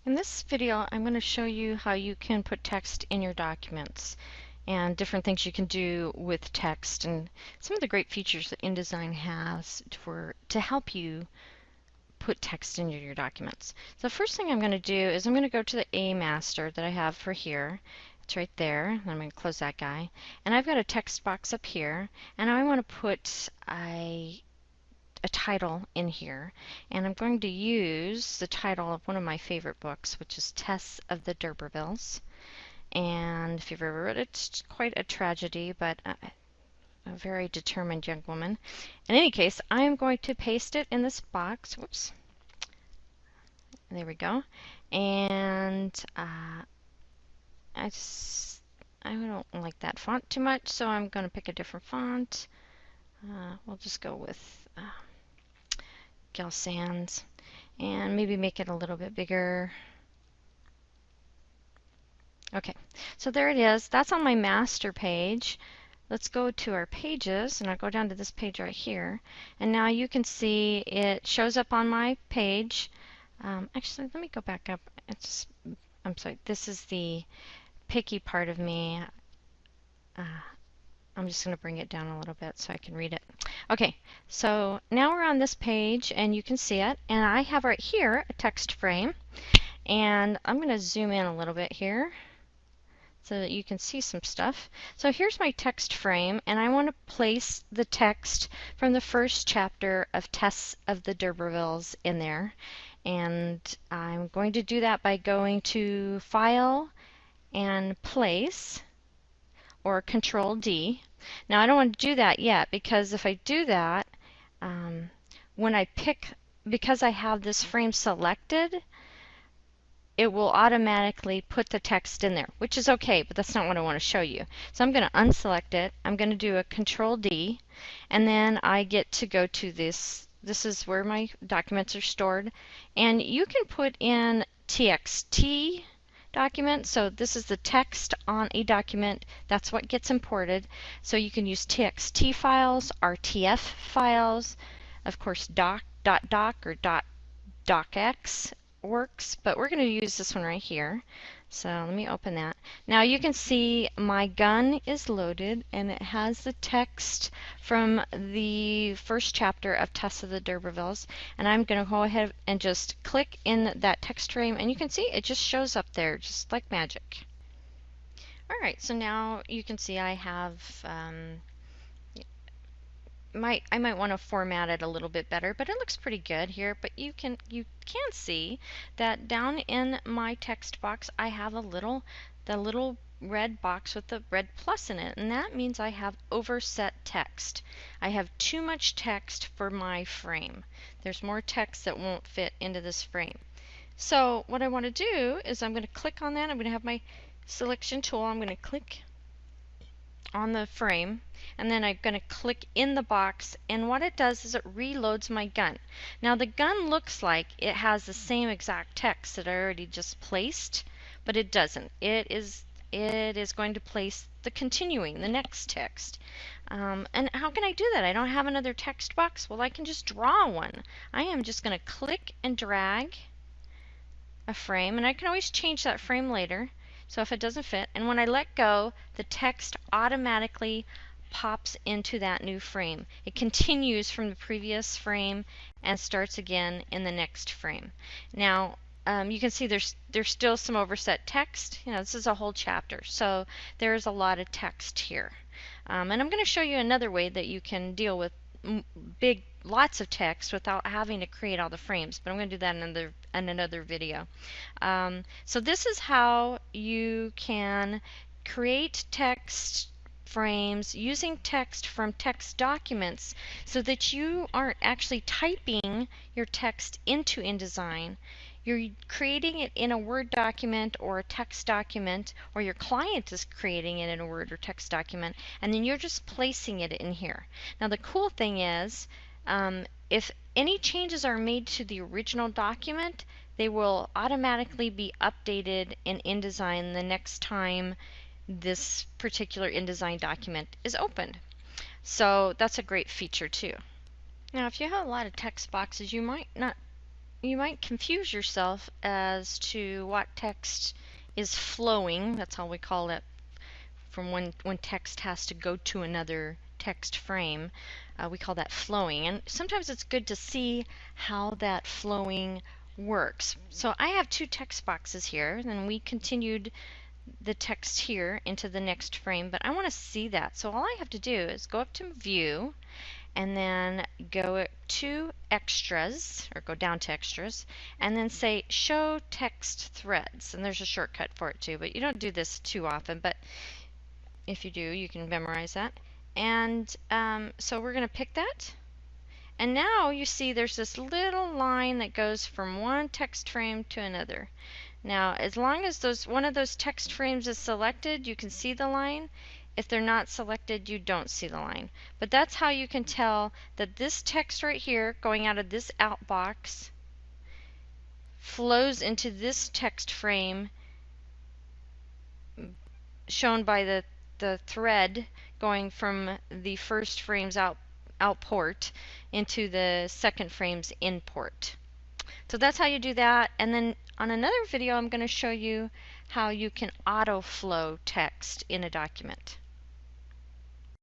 In this video, I'm going to show you how you can put text in your documents and different things you can do with text and some of the great features that InDesign has to help you put text into your documents. So the first thing I'm going to do is I'm going to go to the A master that I have for here. It's right there. I'm going to close that guy. And I've got a text box up here, and I want to put a title in here, and I'm going to use the title of one of my favorite books, which is Tess of the D'Urbervilles. And if you've ever read it, it's quite a tragedy, but a very determined young woman. In any case, I'm going to paste it in this box. Whoops. There we go. And I don't like that font too much, so I'm going to pick a different font. We'll just go with Gil Sans, and maybe make it a little bit bigger. Okay, so there it is. That's on my master page. Let's go to our pages, and I'll go down to this page right here. And now you can see it shows up on my page. Actually, let me go back up. I'm sorry, this is the picky part of me. I'm just going to bring it down a little bit so I can read it. Okay, so now we're on this page and you can see it, and I have right here a text frame, and I'm going to zoom in a little bit here so that you can see some stuff. So here's my text frame, and I want to place the text from the first chapter of Tess of the D'Urbervilles in there, and I'm going to do that by going to File and Place, or Control D. Now I don't want to do that yet, because if I do that, because I have this frame selected, it will automatically put the text in there, which is okay, but that's not what I want to show you. So I'm going to unselect it. I'm going to do a Control D, and then I get to go to this. This is where my documents are stored, and you can put in TXT document. So this is the text on a document. That's what gets imported. So you can use TXT files, RTF files, of course doc or docx works, but we're going to use this one right here. So let me open that. Now you can see my gun is loaded, and it has the text from the first chapter of Tess of the D'Urbervilles, and I'm going to go ahead and just click in that text frame, and you can see it just shows up there just like magic. Alright, so now you can see I have I might want to format it a little bit better, but it looks pretty good here. But you can see that down in my text box I have the little red box with the red plus in it, and that means I have overset text. I have too much text for my frame. There's more text that won't fit into this frame. So what I want to do is I'm going to click on that. I'm going to have my selection tool. I'm going to click on the frame, and then I'm going to click in the box, and what it does is it reloads my gun. Now the gun looks like it has the same exact text that I already just placed, but it doesn't. It is going to place the next text. And how can I do that? I don't have another text box. Well, I can just draw one. I am just going to click and drag a frame, and I can always change that frame later. So if it doesn't fit, and when I let go, the text automatically pops into that new frame. It continues from the previous frame and starts again in the next frame. Now you can see there's still some overset text. You know, this is a whole chapter, so there's a lot of text here. And I'm going to show you another way that you can deal with lots of text without having to create all the frames, but I'm going to do that in another video. So this is how you can create text frames using text from text documents, so that you aren't actually typing your text into InDesign. You're creating it in a Word document or a text document, or your client is creating it in a Word or text document, and then you're just placing it in here. Now the cool thing is, if any changes are made to the original document, they will automatically be updated in InDesign the next time this particular InDesign document is opened. So that's a great feature too. Now if you have a lot of text boxes, you might not you might confuse yourself as to what text is flowing. That's how we call it from when text has to go to another text frame. We call that flowing. And sometimes it's good to see how that flowing works. So I have two text boxes here, and we continued the text here into the next frame, but I want to see that. So all I have to do is go up to View, and then go to Extras, or go down to Extras, and then say Show Text Threads. And there's a shortcut for it too, but you don't do this too often, but if you do, you can memorize that. And so we're going to pick that. And now you see there's this little line that goes from one text frame to another. Now, as long as one of those text frames is selected, you can see the line. If they're not selected, you don't see the line. But that's how you can tell that this text right here, going out of this outbox, flows into this text frame shown by the thread going from the first frame's out port into the second frame's in port. So that's how you do that. And then on another video, I'm going to show you how you can auto flow text in a document.